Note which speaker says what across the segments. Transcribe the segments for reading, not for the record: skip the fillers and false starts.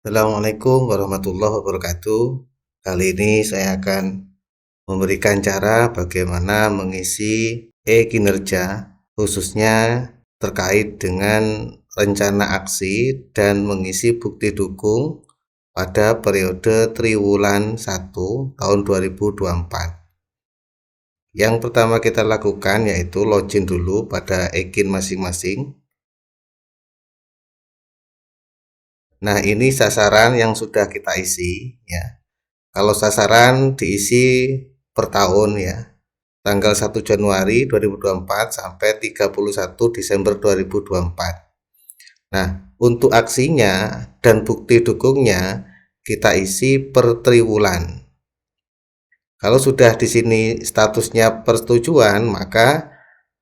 Speaker 1: Assalamualaikum warahmatullahi wabarakatuh. Kali ini saya akan memberikan cara bagaimana mengisi e-kinerja, khususnya terkait dengan rencana aksi dan mengisi bukti dukung pada periode triwulan 1 tahun 2024. Yang pertama kita lakukan yaitu login dulu pada e-kin masing-masing. Nah, ini sasaran yang sudah kita isi ya. Kalau sasaran diisi per tahun ya, tanggal 1 Januari 2024 sampai 31 Desember 2024. Nah, untuk aksinya dan bukti dukungnya kita isi per triwulan. Kalau sudah di sini statusnya persetujuan, maka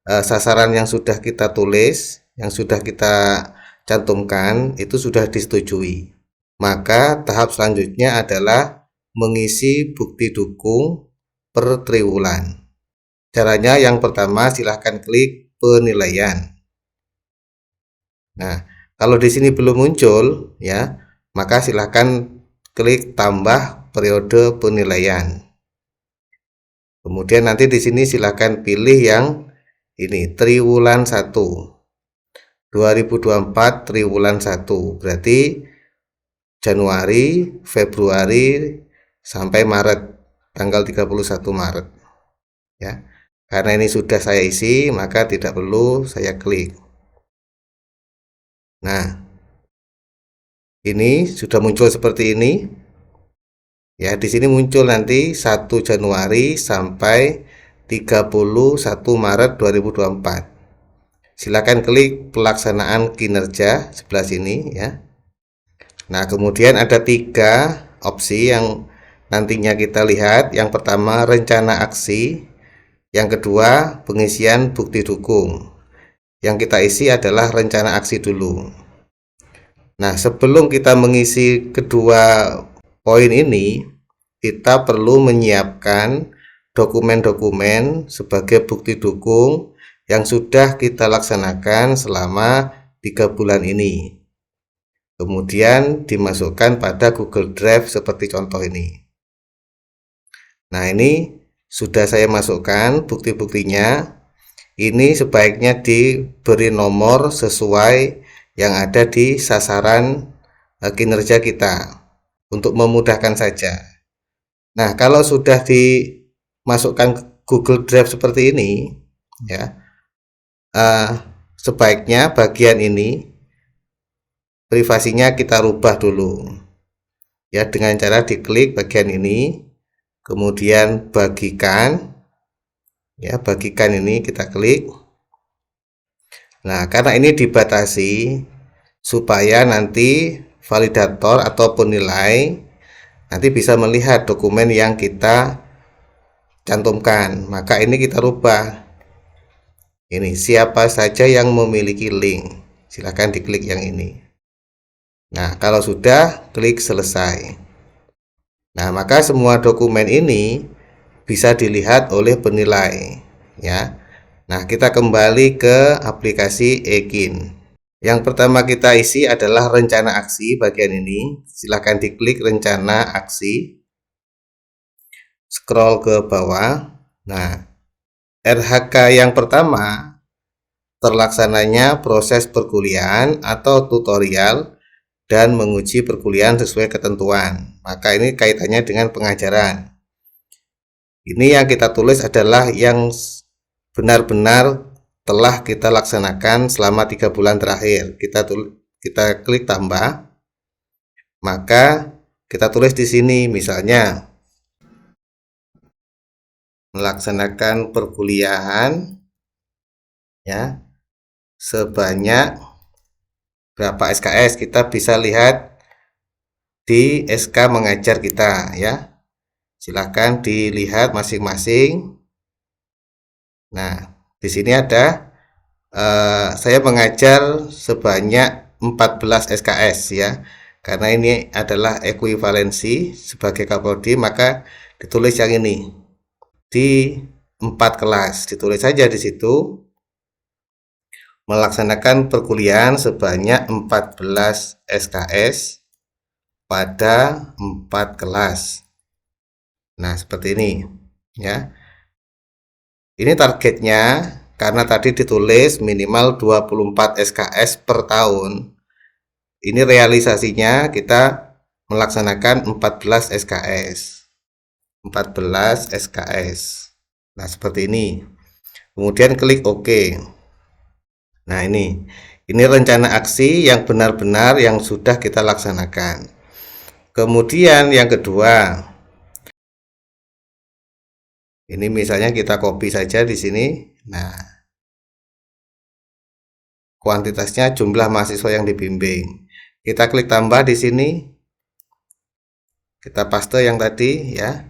Speaker 1: sasaran yang sudah kita tulis, yang sudah kita cantumkan itu sudah disetujui. Maka tahap selanjutnya adalah mengisi bukti dukung per triwulan. Caranya yang pertama silahkan klik penilaian. Nah, kalau di sini belum muncul ya, maka silahkan klik tambah periode penilaian. Kemudian nanti di sini silahkan pilih yang ini triwulan 1 2024 triwulan 1, berarti Januari, Februari sampai Maret, tanggal 31 Maret ya. Karena ini sudah saya isi, maka tidak perlu saya klik. Nah, ini sudah muncul seperti ini. Ya, di sini muncul nanti 1 Januari sampai 31 Maret 2024. Silakan klik pelaksanaan kinerja sebelah sini ya. Nah, kemudian ada 3 opsi yang nantinya kita lihat. Yang pertama rencana aksi, yang kedua pengisian bukti dukung. Yang kita isi adalah rencana aksi dulu. Nah, sebelum kita mengisi kedua poin ini, kita perlu menyiapkan dokumen-dokumen sebagai bukti dukung yang sudah kita laksanakan selama 3 bulan ini. Kemudian dimasukkan pada Google Drive seperti contoh ini. Nah, ini sudah saya masukkan bukti-buktinya. Ini sebaiknya diberi nomor sesuai yang ada di sasaran kinerja kita untuk memudahkan saja. Nah, kalau sudah dimasukkan Google Drive seperti ini ya, sebaiknya bagian ini privasinya kita rubah dulu ya, dengan cara diklik bagian ini, kemudian bagikan ya, bagikan ini kita klik. Nah, karena ini dibatasi supaya nanti validator atau penilai nanti bisa melihat dokumen yang kita cantumkan, maka ini kita rubah. Ini siapa saja yang memiliki link, silahkan diklik yang ini. Nah, kalau sudah, klik selesai. Nah, maka semua dokumen ini bisa dilihat oleh penilai ya. Nah, kita kembali ke aplikasi e-kin. Yang pertama kita isi adalah rencana aksi bagian ini. Silahkan diklik rencana aksi. Scroll ke bawah. Nah, RHK yang pertama terlaksananya proses perkuliahan atau tutorial dan menguji perkuliahan sesuai ketentuan. Maka ini kaitannya dengan pengajaran. Ini yang kita tulis adalah yang benar-benar telah kita laksanakan selama 3 bulan terakhir. Kita klik tambah. Maka kita tulis di sini misalnya melaksanakan perkuliahan ya sebanyak berapa SKS, kita bisa lihat di SK mengajar kita ya. Silahkan dilihat masing-masing. Nah, di sini ada saya mengajar sebanyak 14 SKS ya. Karena ini adalah ekuivalensi sebagai Kapoldi, maka ditulis yang ini di 4 kelas. Ditulis saja di situ melaksanakan perkuliahan sebanyak 14 SKS pada 4 kelas. Nah, seperti ini ya. Ini targetnya karena tadi ditulis minimal 24 SKS per tahun. Ini realisasinya kita melaksanakan 14 SKS. 14 SKS. Nah, seperti ini. Kemudian klik OK. Nah, ini rencana aksi yang benar-benar yang sudah kita laksanakan. Kemudian yang kedua, ini misalnya kita copy saja di sini. Nah, kuantitasnya jumlah mahasiswa yang dibimbing. Kita klik tambah di sini. Kita paste yang tadi ya.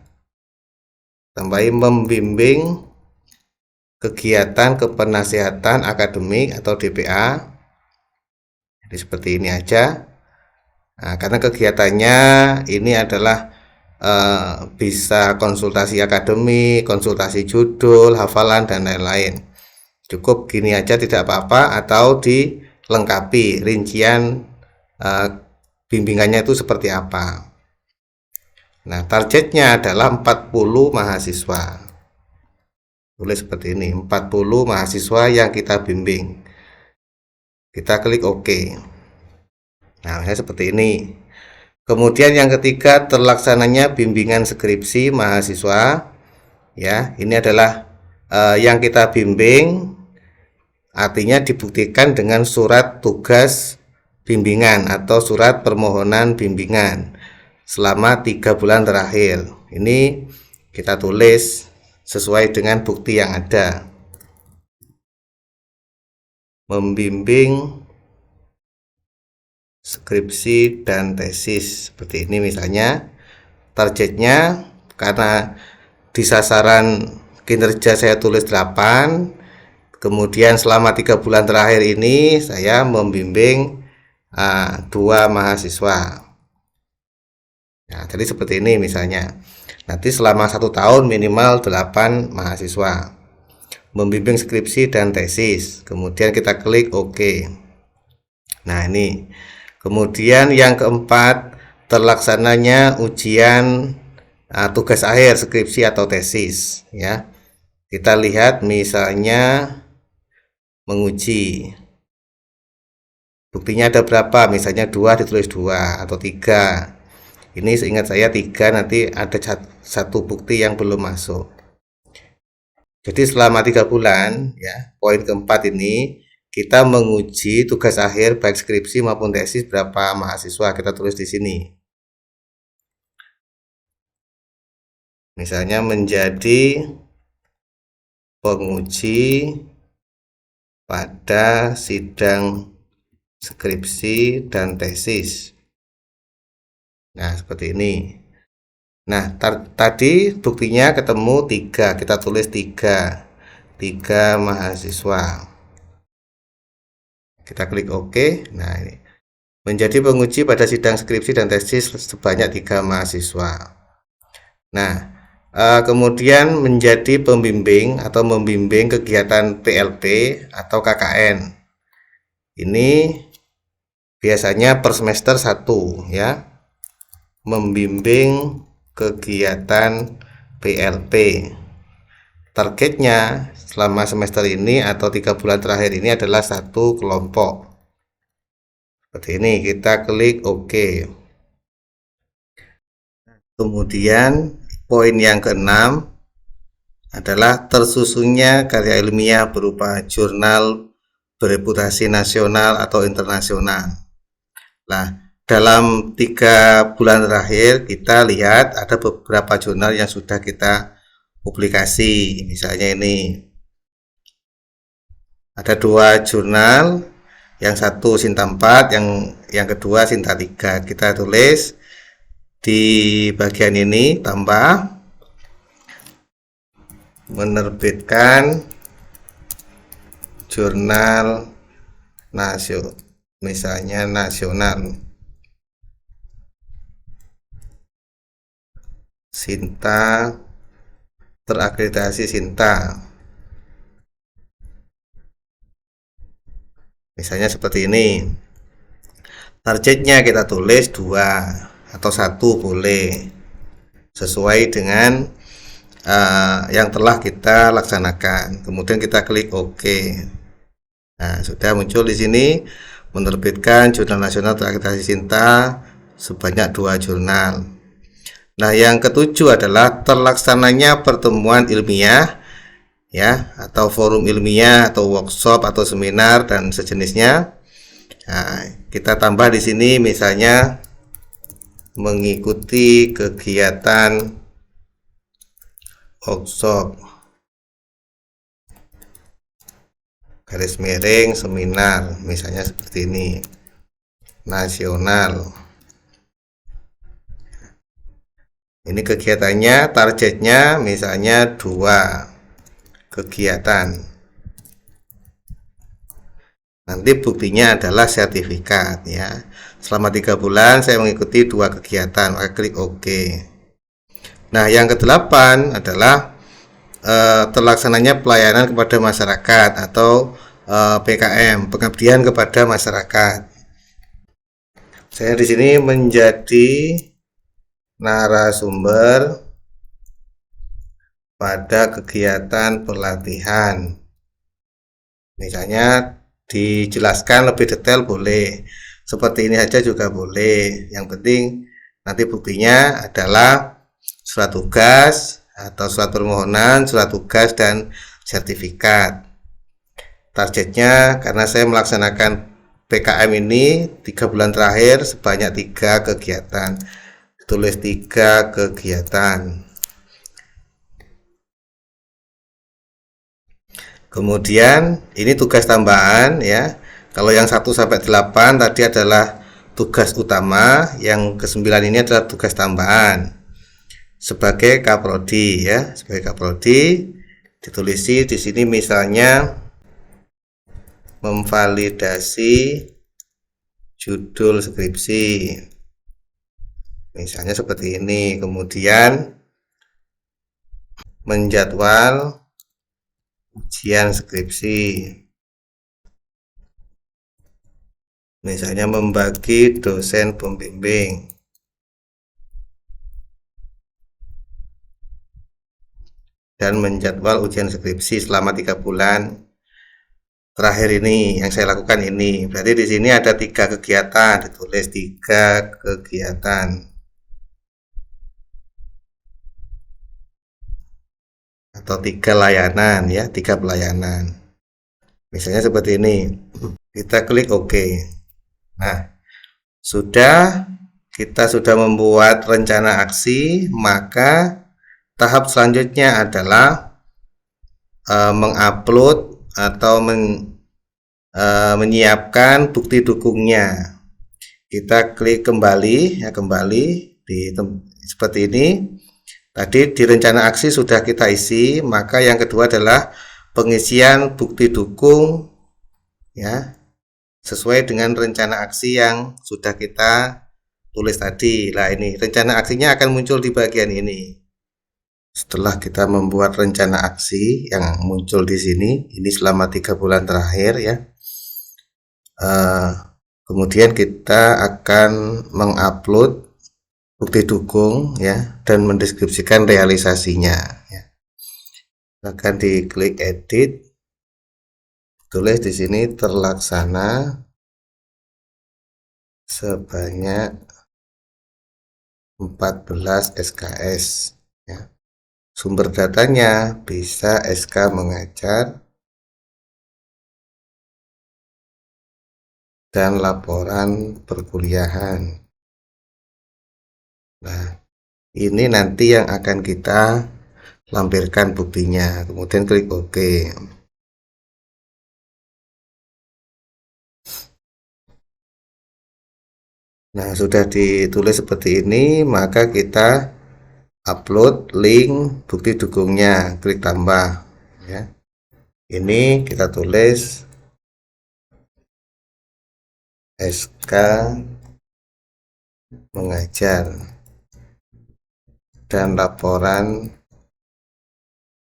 Speaker 1: Tambahin membimbing kegiatan kepenasihatan akademik atau DPA. Jadi seperti ini aja. Nah, karena kegiatannya ini adalah bisa konsultasi akademik, konsultasi judul, hafalan, dan lain-lain. Cukup gini aja tidak apa-apa, atau dilengkapi rincian bimbingannya itu seperti apa. Nah, targetnya adalah 40 mahasiswa. Tulis seperti ini, 40 mahasiswa yang kita bimbing. Kita klik OK. Nah, seperti ini. Kemudian yang ketiga, terlaksananya bimbingan skripsi mahasiswa. Ya, ini adalah yang kita bimbing, artinya dibuktikan dengan surat tugas bimbingan atau surat permohonan bimbingan selama 3 bulan terakhir. Ini kita tulis sesuai dengan bukti yang ada. Membimbing skripsi dan tesis seperti ini misalnya. Targetnya karena di sasaran kinerja saya tulis 8, kemudian selama 3 bulan terakhir ini saya membimbing 2 mahasiswa. Nah, jadi seperti ini misalnya. Nanti selama 1 tahun minimal 8 mahasiswa membimbing skripsi dan tesis. Kemudian kita klik OK. Nah, ini. Kemudian yang keempat, terlaksananya ujian tugas akhir skripsi atau tesis ya. Kita lihat misalnya menguji. Buktinya ada berapa? Misalnya 2 ditulis 2 atau 3. Ini seingat saya 3, nanti ada 1 bukti yang belum masuk. Jadi selama 3 bulan ya, poin keempat ini kita menguji tugas akhir baik skripsi maupun tesis berapa mahasiswa, kita tulis di sini. Misalnya menjadi penguji pada sidang skripsi dan tesis. Nah, seperti ini. Nah, tadi buktinya ketemu 3, kita tulis 3 mahasiswa. Kita klik OK. Nah, ini menjadi penguji pada sidang skripsi dan tesis sebanyak 3 mahasiswa. Nah, kemudian menjadi pembimbing atau membimbing kegiatan PLP atau KKN. Ini biasanya per semester 1 ya. Membimbing kegiatan PLP. Targetnya selama semester ini atau 3 bulan terakhir ini adalah 1 kelompok. Seperti ini, kita klik OK. Kemudian poin yang keenam adalah tersusunnya karya ilmiah berupa jurnal bereputasi nasional atau internasional. Nah, dalam 3 bulan terakhir kita lihat ada beberapa jurnal yang sudah kita publikasi. Misalnya ini ada 2 jurnal, yang satu Sinta 4, yang kedua Sinta 3. Kita tulis di bagian ini tambah menerbitkan jurnal nasional, misalnya nasional Sinta, terakreditasi Sinta, misalnya seperti ini. Targetnya kita tulis 2 atau 1 boleh, sesuai dengan yang telah kita laksanakan. Kemudian kita klik OK. Nah, sudah muncul di sini menerbitkan jurnal nasional terakreditasi Sinta sebanyak 2 jurnal. Nah, yang ketujuh adalah terlaksananya pertemuan ilmiah ya, atau forum ilmiah atau workshop atau seminar dan sejenisnya. Nah, kita tambah di sini misalnya mengikuti kegiatan workshop garis miring seminar, misalnya seperti ini, nasional. Ini kegiatannya, targetnya misalnya 2 kegiatan. Nanti buktinya adalah sertifikat ya. Selama 3 bulan saya mengikuti 2 kegiatan, maka klik OK. Nah, yang ke-8 adalah terlaksananya pelayanan kepada masyarakat atau PKM, pengabdian kepada masyarakat. Saya di sini menjadi narasumber pada kegiatan pelatihan. Misalnya dijelaskan lebih detail boleh, seperti ini saja juga boleh. Yang penting nanti buktinya adalah surat tugas atau surat permohonan, surat tugas dan sertifikat. Targetnya karena saya melaksanakan PKM ini 3 bulan terakhir sebanyak 3 kegiatan. Tulis 3 kegiatan. Kemudian ini tugas tambahan ya. Kalau yang 1 sampai 8 tadi adalah tugas utama, yang ke-9 ini adalah tugas tambahan. Sebagai kaprodi ya, sebagai kaprodi ditulisi di sini misalnya memvalidasi judul skripsi. Misalnya seperti ini. Kemudian menjadwal ujian skripsi. Misalnya membagi dosen pembimbing. Dan menjadwal ujian skripsi selama 3 bulan terakhir ini yang saya lakukan ini. Berarti di sini ada 3 kegiatan, ditulis 3 kegiatan atau 3 layanan ya, 3 pelayanan. Misalnya seperti ini. Kita klik OK. Nah, kita sudah membuat rencana aksi, maka tahap selanjutnya adalah mengupload atau menyiapkan bukti dukungnya. Kita klik kembali ya, kembali di seperti ini. Tadi di rencana aksi sudah kita isi, maka yang kedua adalah pengisian bukti dukung ya, sesuai dengan rencana aksi yang sudah kita tulis tadi. Nah, ini rencana aksinya akan muncul di bagian ini. Setelah kita membuat rencana aksi yang muncul di sini, ini selama 3 bulan terakhir ya. Kemudian kita akan mengupload bukti dukung ya dan mendeskripsikan realisasinya ya. Akan diklik edit, tulis di sini terlaksana sebanyak 14 SKS ya. Sumber datanya bisa SK mengajar dan laporan perkuliahan. Nah, ini nanti yang akan kita lampirkan buktinya. Kemudian klik OK. Nah, sudah ditulis seperti ini, maka kita upload link bukti dukungnya, klik tambah ya. Ini kita tulis SK mengajar dan laporan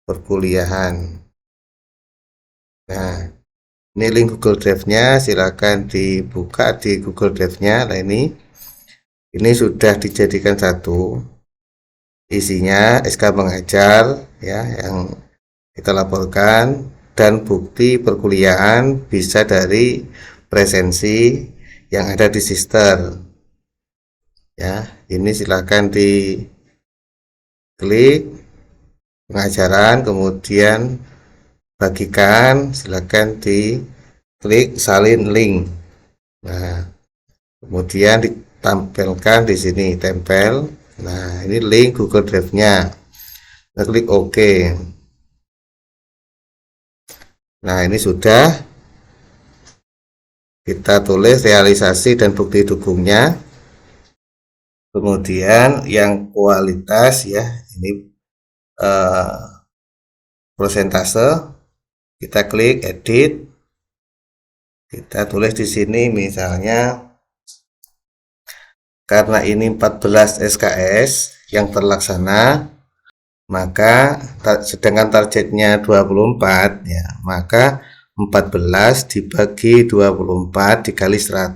Speaker 1: perkuliahan. Nah, ini link Google Drive-nya, silakan dibuka di Google Drive-nya. Nah, ini Ini sudah dijadikan satu. Isinya SK mengajar ya yang kita laporkan, dan bukti perkuliahan bisa dari presensi yang ada di Sister. Ya, ini silakan diklik pengajaran, kemudian bagikan, silakan diklik salin link. Nah, kemudian ditampilkan di sini tempel. Nah, ini link Google Drive-nya. Kita klik OK. Nah, ini sudah kita tulis realisasi dan bukti dukungnya. Kemudian yang kualitas ya, ini prosentase. Kita klik edit. Kita tulis di sini misalnya karena ini 14 SKS yang terlaksana, maka sedangkan targetnya 24 ya, maka 14 dibagi 24 dikali 100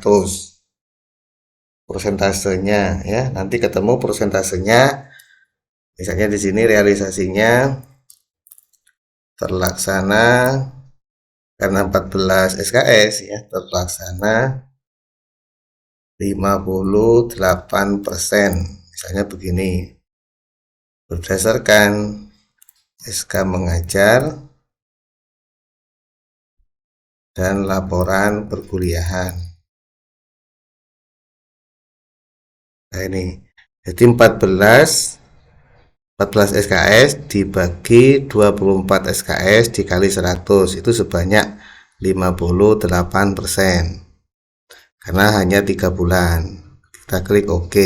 Speaker 1: prosentasenya ya. Nanti ketemu prosentasenya. Misalnya di sini realisasinya terlaksana karena 14 SKS ya, terlaksana 58%. Misalnya begini. Berdasarkan SK mengajar dan laporan perkuliahan. Nah, ini. Jadi 14 SKS dibagi 24 SKS dikali 100 itu sebanyak 58%. Karena hanya 3 bulan. Kita klik OK.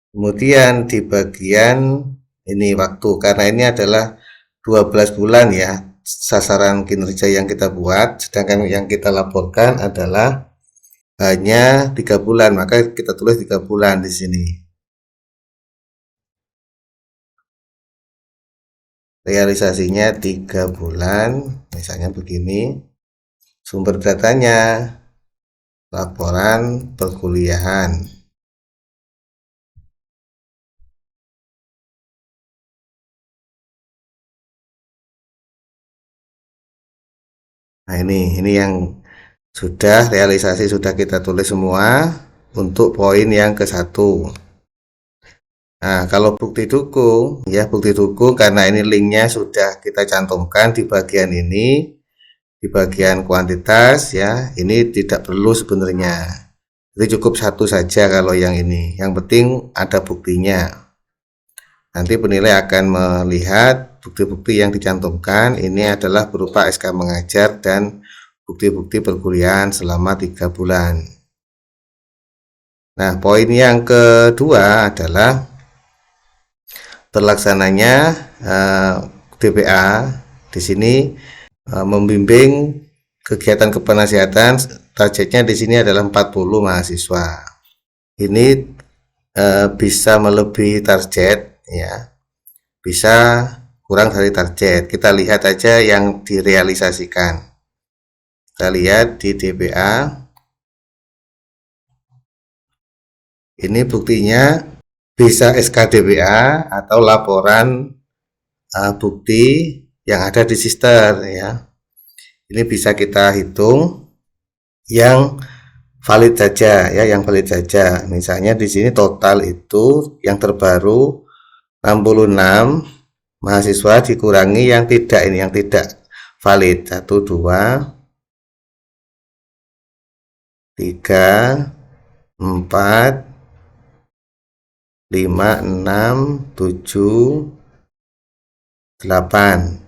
Speaker 1: Kemudian di bagian ini waktu, karena ini adalah 12 bulan ya sasaran kinerja yang kita buat, sedangkan yang kita laporkan adalah hanya 3 bulan, maka kita tulis 3 bulan di sini. Realisasinya 3 bulan, misalnya begini. Sumber datanya laporan perkuliahan. Nah, ini yang sudah realisasi, sudah kita tulis semua untuk poin yang ke-1. Nah, kalau bukti dukung ya, bukti dukung karena ini linknya sudah kita cantumkan di bagian ini, di bagian kuantitas ya, ini tidak perlu sebenarnya. Jadi cukup satu saja kalau yang ini. Yang penting ada buktinya. Nanti penilai akan melihat bukti-bukti yang dicantumkan ini adalah berupa SK mengajar dan bukti-bukti perkuliahan selama 3 bulan. Nah, poin yang kedua adalah terlaksananya DPA di sini membimbing kegiatan kepenasihatan. Targetnya di sini adalah 40 mahasiswa. Ini bisa melebihi target ya, bisa kurang dari target. Kita lihat aja yang direalisasikan. Kita lihat di DPA. Ini buktinya bisa SKDPA atau laporan bukti yang ada di Sister ya. Ini bisa kita hitung yang valid saja ya, yang valid saja. Misalnya di sini total itu yang terbaru 66 mahasiswa dikurangi yang tidak, ini yang tidak valid. 1 2 3 4 5 6 7 8.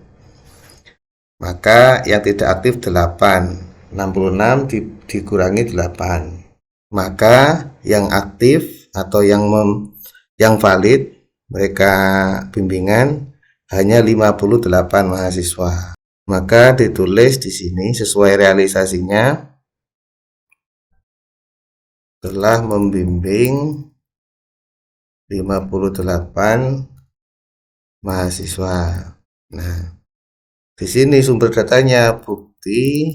Speaker 1: Maka yang tidak aktif 8. 66 dikurangi 8. Maka yang aktif atau yang valid mereka bimbingan hanya 58 mahasiswa. Maka ditulis di sini sesuai realisasinya telah membimbing 58 mahasiswa. Nah, di sini sumber datanya bukti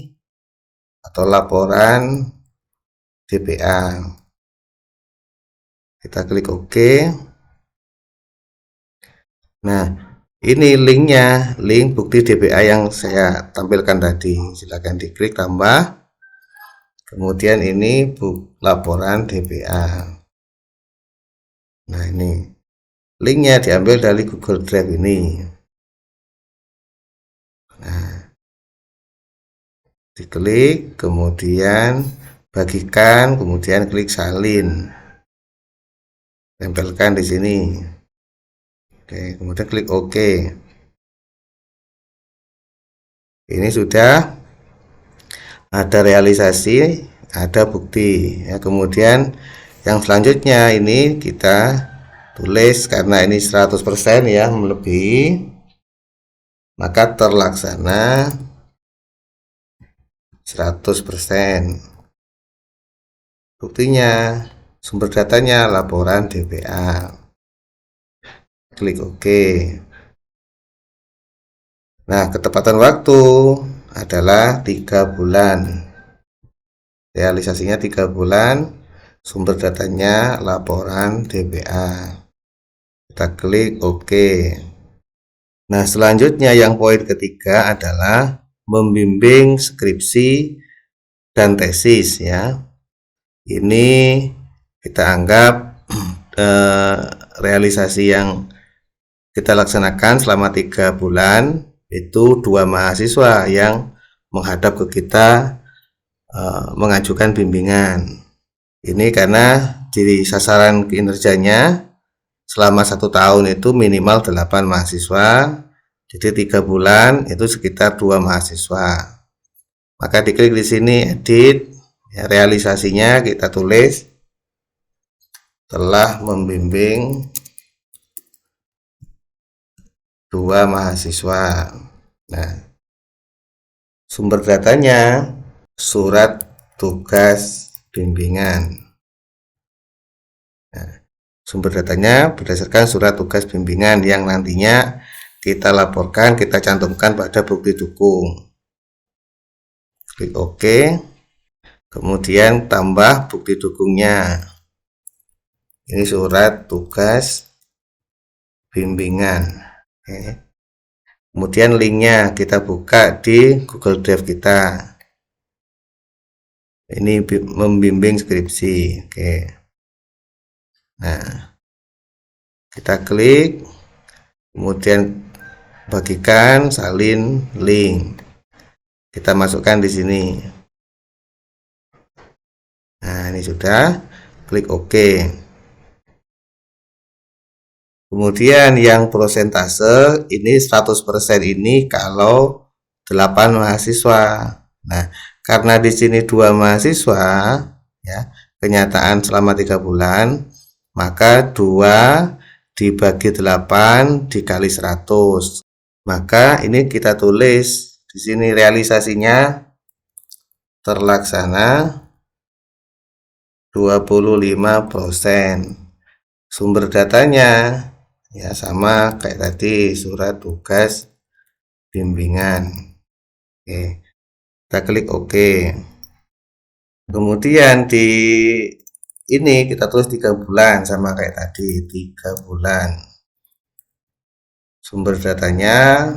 Speaker 1: atau laporan DBA. Kita klik OK. Nah, ini linknya, link bukti DBA yang saya tampilkan tadi. Silakan diklik tambah. Kemudian ini laporan DBA. Nah, ini linknya diambil dari Google Drive ini. Nah, diklik, kemudian bagikan, kemudian klik salin, tempelkan di sini. Oke, kemudian klik OK. Ini sudah ada realisasi, ada bukti ya. Kemudian yang selanjutnya ini kita tulis, karena ini 100% ya, melebihi, maka terlaksana 100%. Buktinya, sumber datanya laporan DBA. Klik OK. Nah, ketepatan waktu adalah 3 bulan. Realisasinya 3 bulan. Sumber datanya laporan DBA. Kita klik OK. Nah, selanjutnya yang poin ketiga adalah membimbing skripsi dan tesis ya. Ini kita anggap realisasi yang kita laksanakan selama 3 bulan itu 2 mahasiswa yang menghadap ke kita mengajukan bimbingan. Ini karena di sasaran kinerjanya selama 1 tahun itu minimal 8 mahasiswa, jadi 3 bulan itu sekitar 2 mahasiswa. Maka diklik di sini edit ya, realisasinya kita tulis telah membimbing 2 mahasiswa. Nah, sumber datanya surat tugas bimbingan. Nah, sumber datanya berdasarkan surat tugas bimbingan yang nantinya kita laporkan, kita cantumkan pada bukti dukung. Klik OK. Kemudian tambah bukti dukungnya. Ini surat tugas bimbingan. Oke. Kemudian linknya kita buka di Google Drive kita. Ini membimbing skripsi. Oke. Nah, kita klik, kemudian bagikan, salin, link. Kita masukkan di sini. Nah, ini sudah. Klik OK. Kemudian yang persentase ini 100% ini kalau 8 mahasiswa. Nah, karena di sini 2 mahasiswa ya, kenyataan selama 3 bulan, maka 2 dibagi 8 dikali 100. Maka ini kita tulis di sini realisasinya terlaksana 25%. Sumber datanya ya sama kayak tadi, surat tugas bimbingan. Oke, kita klik OK. Kemudian di ini kita tulis 3 bulan sama kayak tadi, 3 bulan. Sumber datanya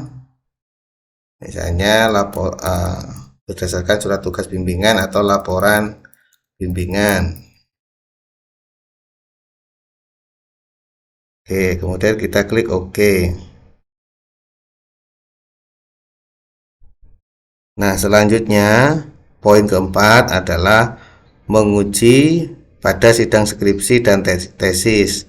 Speaker 1: misalnya berdasarkan surat tugas bimbingan atau laporan bimbingan. Oke, kemudian kita klik OK. Nah, selanjutnya poin keempat adalah menguji pada sidang skripsi dan tesis.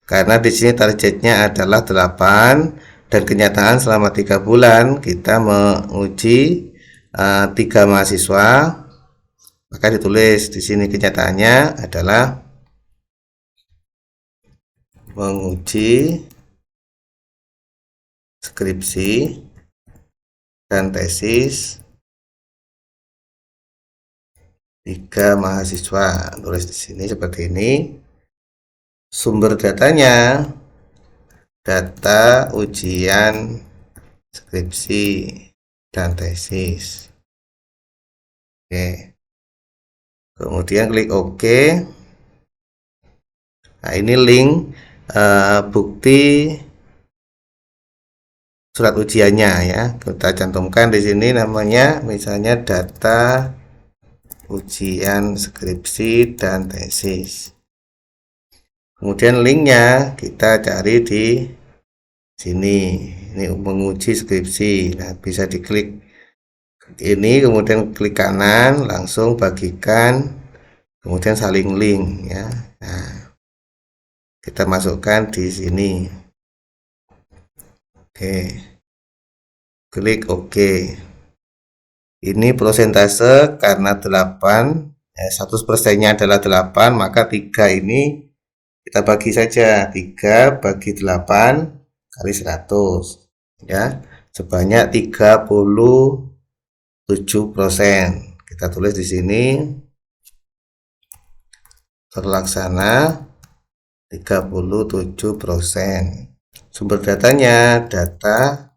Speaker 1: Karena di sini targetnya adalah 8 dan kenyataan selama 3 bulan kita menguji 3 mahasiswa. Maka ditulis di sini kenyataannya adalah menguji skripsi dan tesis 3 mahasiswa. Tulis di sini seperti ini. Sumber datanya data ujian skripsi dan tesis. Oke. kemudian klik OK. Nah, ini link bukti surat ujiannya ya. Kita cantumkan di sini namanya misalnya data ujian skripsi dan tesis. Kemudian linknya kita cari di sini. Ini menguji skripsi. Nah, bisa diklik ini, kemudian klik kanan, langsung bagikan, kemudian saling link ya. Nah, kita masukkan di sini. Oke. Klik OK. Ini prosentase karena 8, 100%-nya adalah 8, maka 3 ini kita bagi saja. 3 bagi 8 kali 100 ya, sebanyak 37%. Kita tulis di sini terlaksana 37%. Sumber datanya data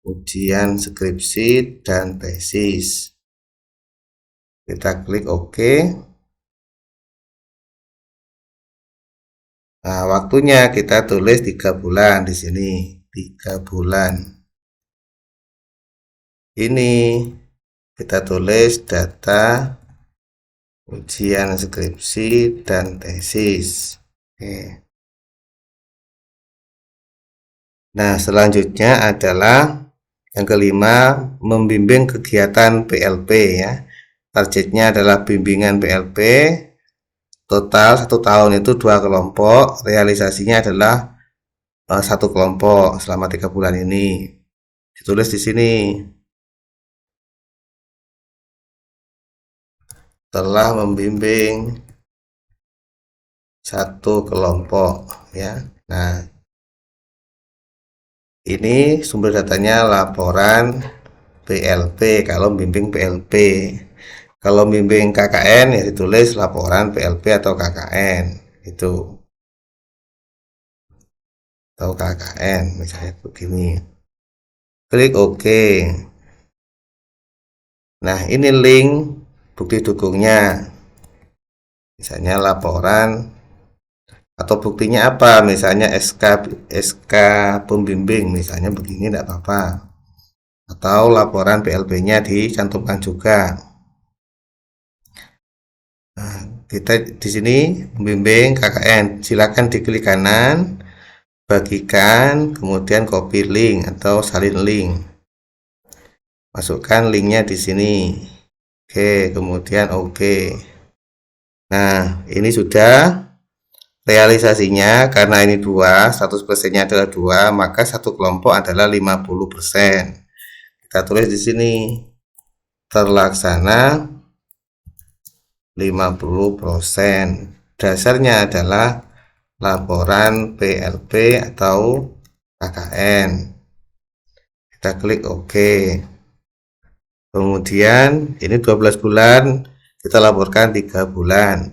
Speaker 1: ujian skripsi dan tesis. Kita klik OK. Nah, waktunya kita tulis 3 bulan di sini. 3 bulan. Ini kita tulis data ujian skripsi dan tesis. Oke. Nah, selanjutnya adalah yang kelima, membimbing kegiatan PLP ya. Targetnya adalah bimbingan PLP. Total 1 tahun itu 2 kelompok. Realisasinya adalah 1 kelompok selama 3 bulan ini. Ditulis di sini. Telah membimbing 1 kelompok ya. Nah, ini sumber datanya laporan PLP kalau membimbing PLP. Kalau membimbing KKN ya ditulis laporan PLP atau KKN itu. Atau KKN misalnya begini. Klik OK. Nah, ini link bukti dukungnya. Misalnya laporan atau buktinya apa? Misalnya SK pembimbing misalnya begini, tidak apa-apa. Atau laporan PLP-nya dicantumkan juga. Nah, kita di sini membimbing KKN, silakan diklik kanan, bagikan, kemudian copy link atau salin link. Masukkan linknya di sini. Oke, kemudian OK. Nah, ini sudah realisasinya. Karena ini 2, 100%-nya adalah 2, maka satu kelompok adalah 50%. Kita tulis di sini terlaksana 50%. Dasarnya adalah laporan PLP atau KKN. Kita klik OK. Kemudian ini 12 bulan, kita laporkan 3 bulan.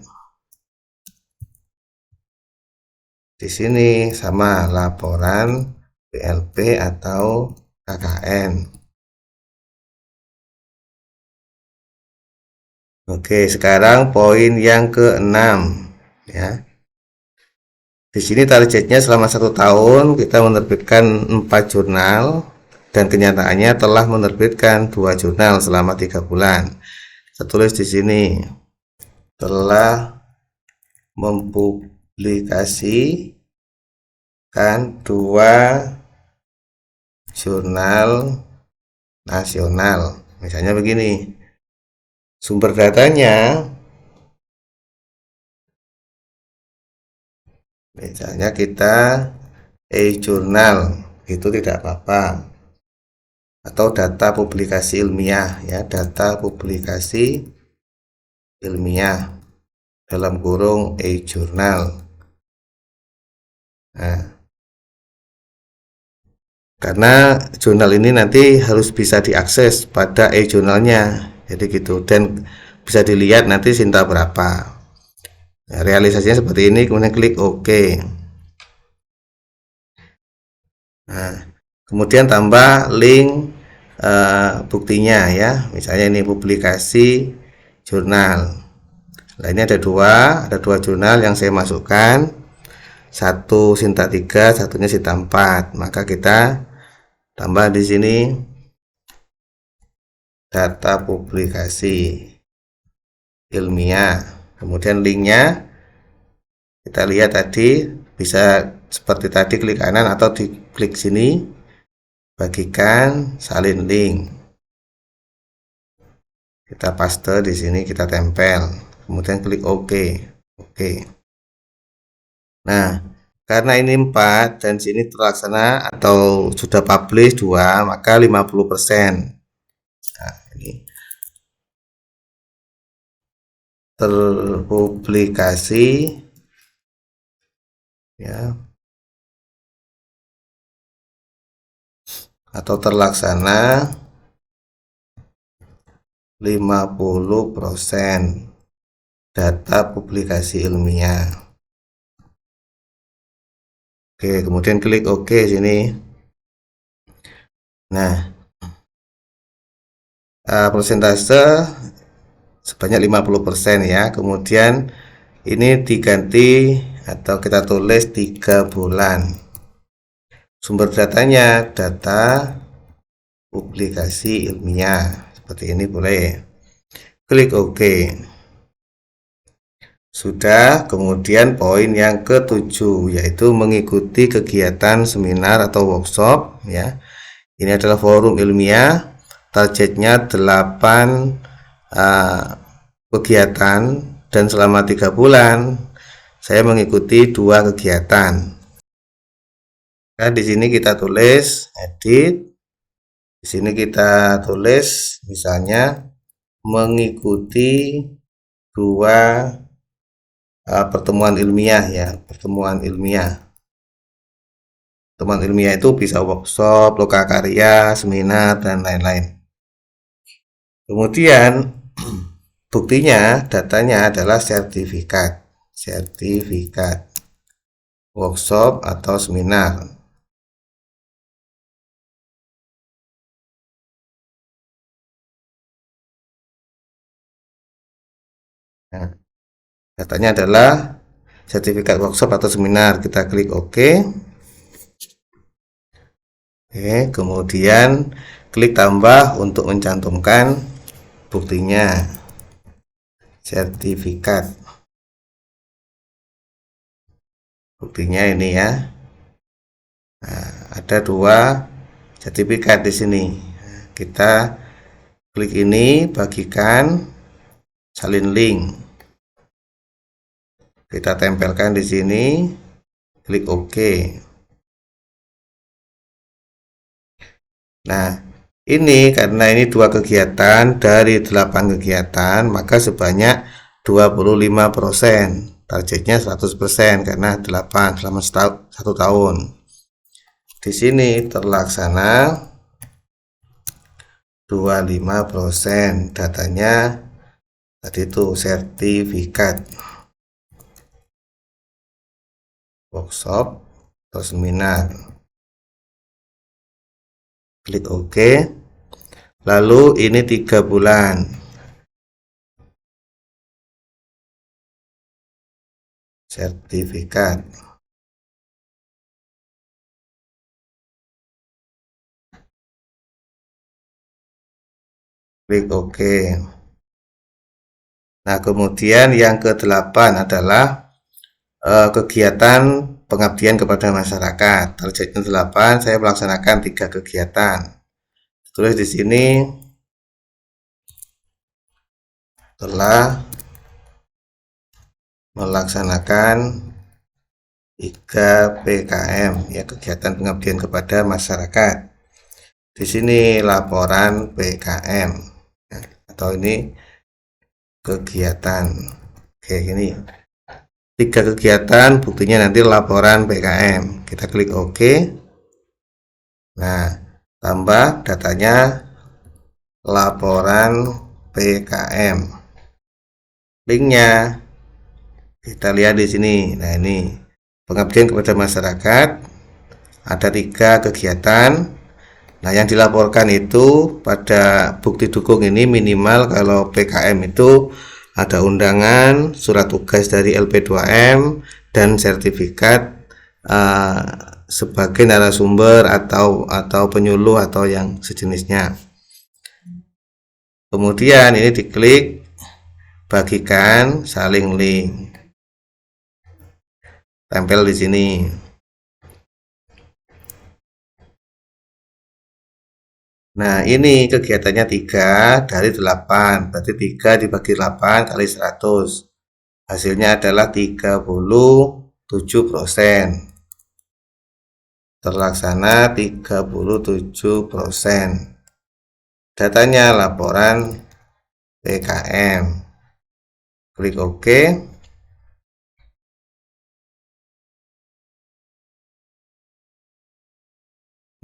Speaker 1: Di sini sama laporan PLP atau KKN. Oke, sekarang poin yang ke-6 ya. Di sini targetnya selama 1 tahun kita menerbitkan 4 jurnal dan kenyataannya telah menerbitkan 2 jurnal selama 3 bulan. Saya tulis di sini telah mempublikasikan 2 jurnal nasional. Misalnya begini. Sumber datanya misalnya kita e-jurnal, itu tidak apa-apa. Atau data publikasi ilmiah ya, data publikasi ilmiah dalam kurung e-jurnal. Nah, karena jurnal ini nanti harus bisa diakses pada e-jurnalnya, jadi gitu, dan bisa dilihat nanti Sinta berapa. Nah, realisasinya seperti ini, kemudian klik OK. Nah, kemudian tambah link buktinya ya, misalnya ini publikasi jurnal. Nah, ini ada dua jurnal yang saya masukkan. Satu Sinta 3, satunya Sinta 4. Maka kita tambah di sini data publikasi ilmiah. Kemudian linknya kita lihat tadi bisa seperti tadi, klik kanan atau diklik sini, bagikan, salin link. Kita paste di sini, kita tempel, kemudian klik OK. Oke. Nah, karena ini 4 dan sini terlaksana atau sudah publish 2, maka 50%. Nah, ini terpublikasi ya atau terlaksana 50% data publikasi ilmiah. Oke, kemudian klik OK sini. Nah, persentase sebanyak 50% ya. Kemudian ini diganti atau kita tulis 3 bulan. Sumber datanya data publikasi ilmiah. Seperti ini boleh. Klik OK. Sudah. Kemudian poin yang ke-7 yaitu mengikuti kegiatan seminar atau workshop ya. Ini adalah forum ilmiah. Targetnya 8 kegiatan dan selama 3 bulan saya mengikuti 2 kegiatan. Nah, di sini kita tulis edit. Di sini kita tulis misalnya mengikuti 2 pertemuan ilmiah ya, pertemuan ilmiah. Pertemuan ilmiah itu bisa workshop, lokakarya, seminar dan lain-lain. Kemudian buktinya, datanya adalah sertifikat workshop atau seminar. Nah, datanya adalah sertifikat workshop atau seminar. Kita klik OK. Oke, kemudian klik tambah untuk mencantumkan buktinya, sertifikat. Buktinya ini ya. Nah, ada 2 sertifikat di sini. Kita klik ini, bagikan, salin link. Kita tempelkan di sini, klik OK. Nah, ini karena ini 2 kegiatan dari 8 kegiatan, maka sebanyak 25%. Targetnya 100% karena 8 selama 1 tahun. Di sini terlaksana 25%. Datanya tadi itu sertifikat workshop atau seminar. Klik OK. Lalu ini 3 bulan. Sertifikat. Klik OK. Nah, kemudian yang ke-8 adalah kegiatan pengabdian kepada masyarakat. Targetnya 8, saya melaksanakan 3 kegiatan. Tulis di sini telah melaksanakan 3 PKM ya, kegiatan pengabdian kepada masyarakat. Di sini laporan PKM ya, atau ini kegiatan kayak gini. 3 kegiatan, buktinya nanti laporan PKM. Kita klik OK. Nah, tambah datanya laporan PKM. Linknya kita lihat di sini. Nah, ini pengabdian kepada masyarakat. Ada 3 kegiatan. Nah, yang dilaporkan itu pada bukti dukung ini minimal kalau PKM itu ada undangan, surat tugas dari LP2M, dan sertifikat sebagai narasumber atau penyuluh atau yang sejenisnya. Kemudian ini diklik bagikan, salin link, tempel di sini. Nah, ini kegiatannya 3 dari 8, berarti 3 dibagi 8 kali 100. Hasilnya adalah 37%. Terlaksana 37%. Datanya laporan PKM. Klik OK.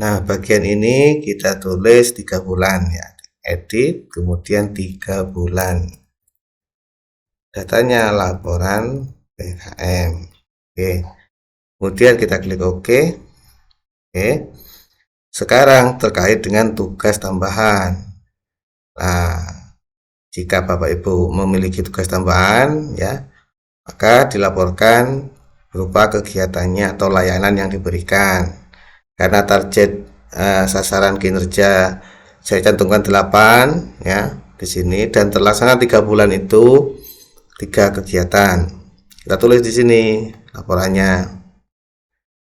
Speaker 1: Nah, bagian ini kita tulis 3 bulan ya. Edit, kemudian 3 bulan. Datanya laporan PKM. Oke. Kemudian kita klik OK. Oke. Sekarang terkait dengan tugas tambahan. Nah, jika Bapak Ibu memiliki tugas tambahan ya, maka dilaporkan berupa kegiatannya atau layanan yang diberikan. Karena target sasaran kinerja saya cantumkan 8 ya di sini, dan terlaksana 3 bulan itu 3 kegiatan. Kita tulis di sini laporannya.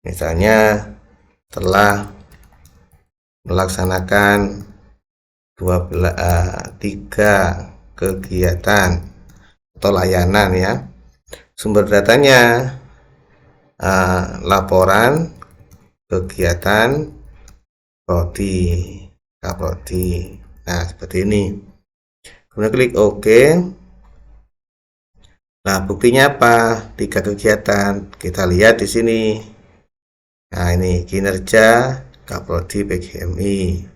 Speaker 1: Misalnya telah melaksanakan 3 kegiatan atau layanan ya. Sumber datanya laporan kegiatan prodi, Kaprodi. Nah, seperti ini. Kemudian klik OK. Nah, buktinya apa? 3 kegiatan. Kita lihat di sini. Nah, ini kinerja Kaprodi PGMI.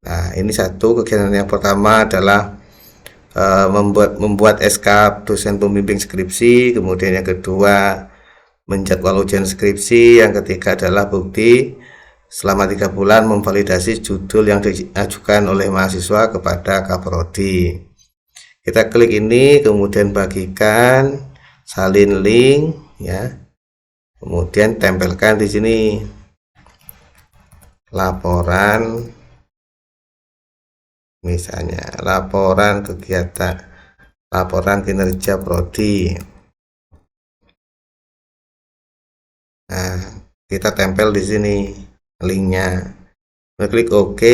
Speaker 1: Nah, ini satu kegiatan yang pertama adalah membuat SK dosen pembimbing skripsi. Kemudian yang kedua menjadwal ujian skripsi. Yang ketiga adalah bukti selama 3 bulan memvalidasi judul yang diajukan oleh mahasiswa kepada Kaprodi. Kita klik ini, kemudian bagikan, salin link ya. Kemudian tempelkan di sini laporan, misalnya laporan kegiatan, laporan kinerja prodi. Nah, kita tempel di sini linknya. Klik OK.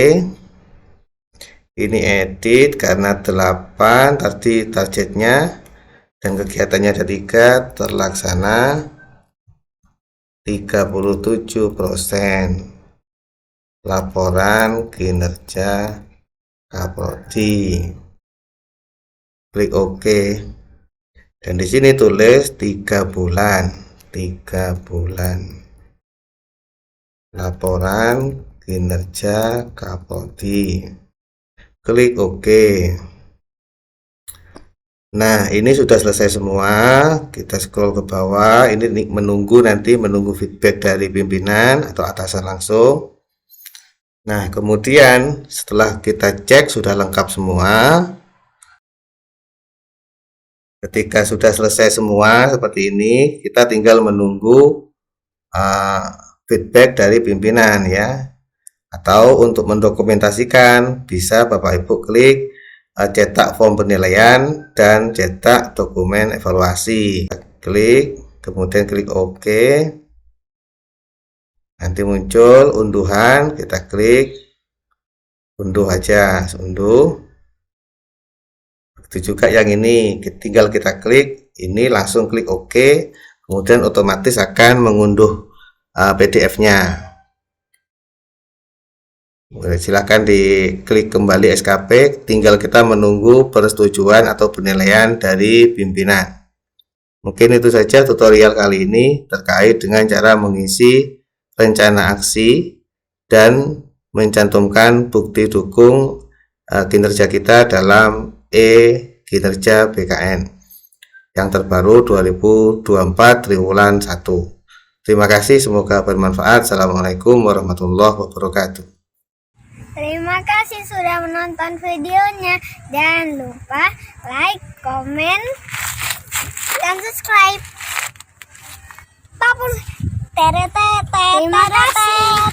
Speaker 1: Ini edit karena 8 tadi targetnya dan kegiatannya ada 3, terlaksana 37%. Laporan kinerja Kaprodi. Klik OK. Dan di sini tulis 3 bulan. 3 bulan. Laporan kinerja Kaprodi. Klik OK. Nah, ini sudah selesai semua. Kita scroll ke bawah. Ini menunggu feedback dari pimpinan atau atasan langsung. Nah, kemudian setelah kita cek sudah lengkap semua. Ketika sudah selesai semua seperti ini, kita tinggal menunggu feedback dari pimpinan ya. Atau untuk mendokumentasikan, bisa Bapak Ibu klik cetak form penilaian dan cetak dokumen evaluasi. Klik, kemudian klik OK. Nanti muncul unduhan, kita klik unduh aja, unduh. Begitu juga yang ini, tinggal kita klik ini, langsung klik OK, kemudian otomatis akan mengunduh PDF-nya. Silakan diklik kembali SKP, tinggal kita menunggu persetujuan atau penilaian dari pimpinan. Mungkin itu saja tutorial kali ini terkait dengan cara mengisi rencana aksi dan mencantumkan bukti dukung kinerja kita dalam kinerja BKN yang terbaru 2024 triwulan 1. Terima kasih, semoga bermanfaat. Assalamualaikum warahmatullahi wabarakatuh.
Speaker 2: Terima Terima kasih sudah menonton videonya. Jangan lupa like, komen, dan subscribe. Terima kasih.